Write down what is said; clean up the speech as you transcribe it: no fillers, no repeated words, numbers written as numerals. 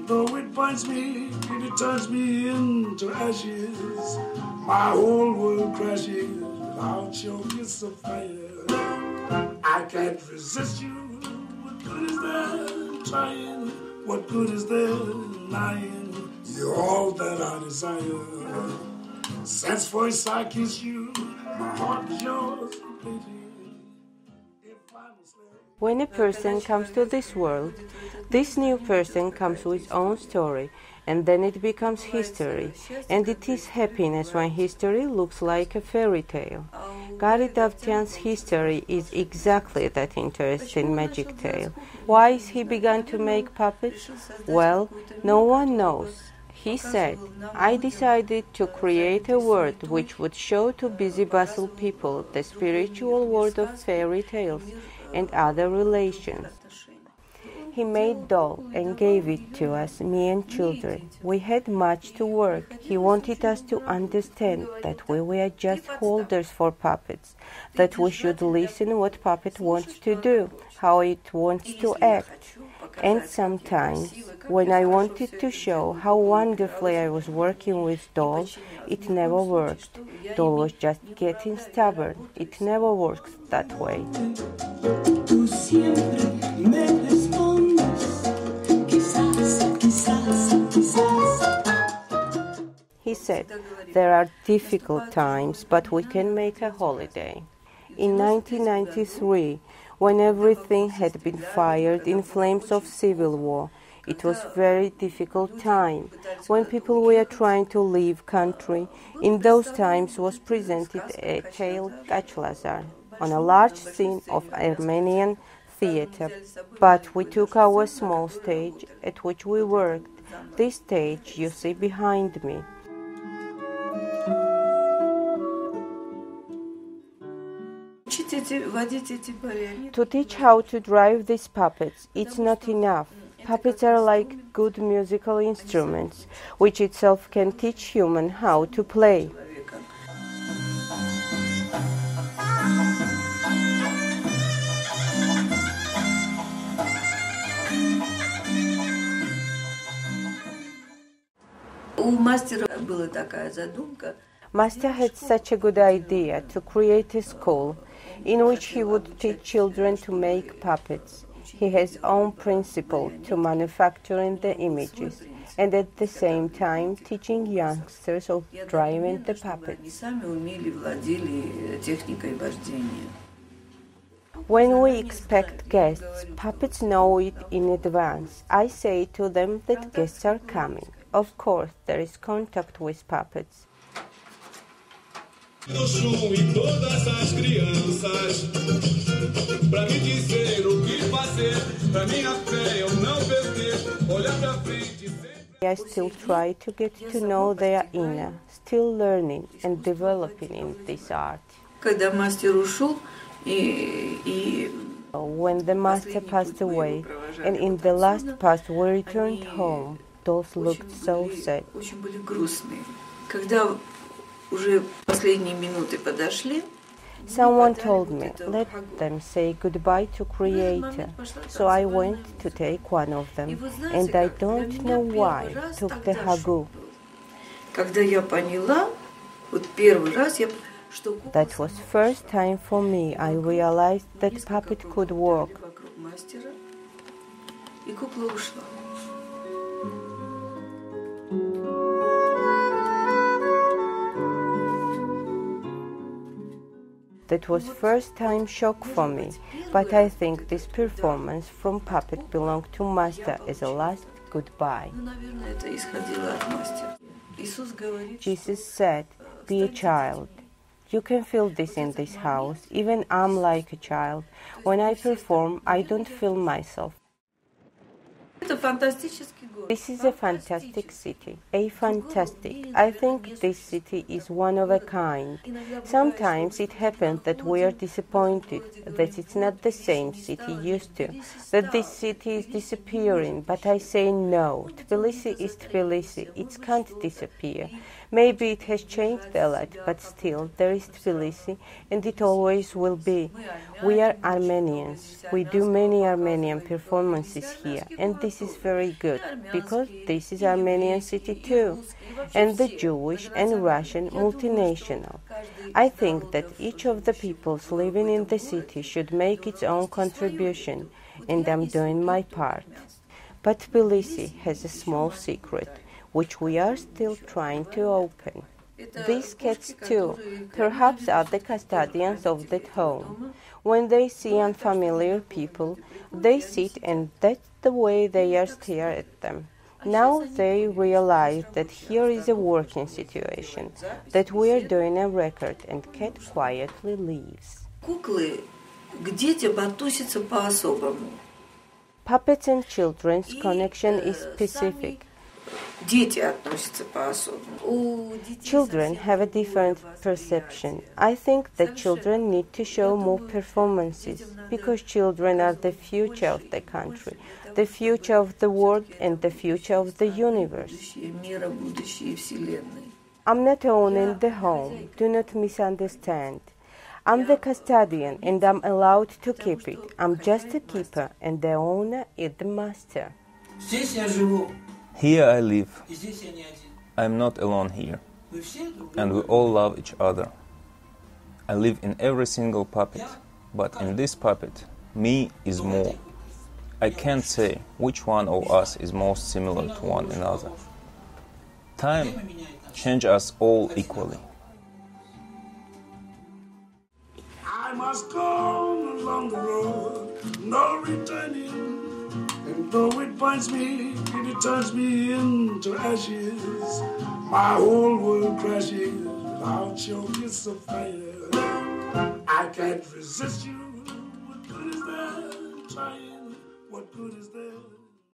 though it binds me and it turns me into ashes, my whole world crashes without your kiss of fire. I can't resist you. What good is there trying? What good is there lying? You're all that I desire. Since first I kissed you, my heart is yours completely. When a person comes to this world, this new person comes with his own story, and then it becomes history, and it is happiness when history looks like a fairy tale. Gary Davtyan's history is exactly that interesting magic tale. Why is he begun to make puppets? Well, no one knows. He said, I decided to create a world which would show to busy bustle people the spiritual world of fairy tales and other relations. He made doll and gave it to us, me and children. We had much to work. He wanted us to understand that we were just holders for puppets, that we should listen what puppet wants to do, how it wants to act. And sometimes, when I wanted to show how wonderfully I was working with doll, it never worked. Doll was just getting stubborn. It never works that way. He said, there are difficult times, but we can make a holiday. In 1993, when everything had been fired in flames of civil war, it was a very difficult time. When people were trying to leave country, in those times was presented a tale Gachlazar on a large scene of Armenian theater. But we took our small stage at which we worked. This stage you see behind me. To teach how to drive these puppets, it's not enough. Puppets are like good musical instruments, which itself can teach human how to play. Master had such a good idea to create a school in which he would teach children to make puppets. He has own principle to manufacturing the images and at the same time teaching youngsters of driving the puppets. When we expect guests, puppets know it in advance. I say to them that guests are coming. Of course, there is contact with puppets. I still try to get to know their inner, still learning and developing in this art. When the master passed away, and in the last part we returned home, those looked so sad. Someone told me, let them say goodbye to Creator. So I went to take one of them, and I don't know why, took the hagu. That was first time for me I realized that puppet could work. That was first time shock for me, but I think this performance from puppet belonged to Master as a last goodbye. Jesus said, be a child. You can feel this in this house. Even I'm like a child. When I perform, I don't feel myself. This is a fantastic city. I think this city is one of a kind. Sometimes it happens that we are disappointed, that it's not the same city used to, that this city is disappearing, but I say no, Tbilisi is Tbilisi, it can't disappear, Maybe it has changed a lot, but still there is Tbilisi, and it always will be. We are Armenians. We do many Armenian performances here, and this is very good, because this is Armenian city too, and the Jewish and Russian multinational. I think that each of the peoples living in the city should make its own contribution, and I'm doing my part. But Tbilisi has a small secret, which we are still trying to open. These cats too, perhaps are the custodians of that home. When they see unfamiliar people, they sit and that's the way they are stare at them. Now they realize that here is a working situation, that we are doing a record, and cat quietly leaves. Куклы к детям относятся по-особому. Puppets and children's connection is specific. Дети относятся по-особому. Children have a different perception. I think that children need to show more performances, because children are the future of the country, the future of the world, and the future of the universe. Мира, будущее Вселенной. I'm not owning the home, do not misunderstand. I'm the custodian and I'm allowed to keep it. I'm just a keeper and the owner is the master. Here I live. I'm not alone here. And we all love each other. I live in every single puppet, but in this puppet, me is more. I can't say which one of us is most similar to one another. Time changes us all equally. I must go along the road, no returning. And though it binds me, it turns me into ashes. My whole world crashes without your kiss of fire. I can't resist you. What good is there trying? What good is there?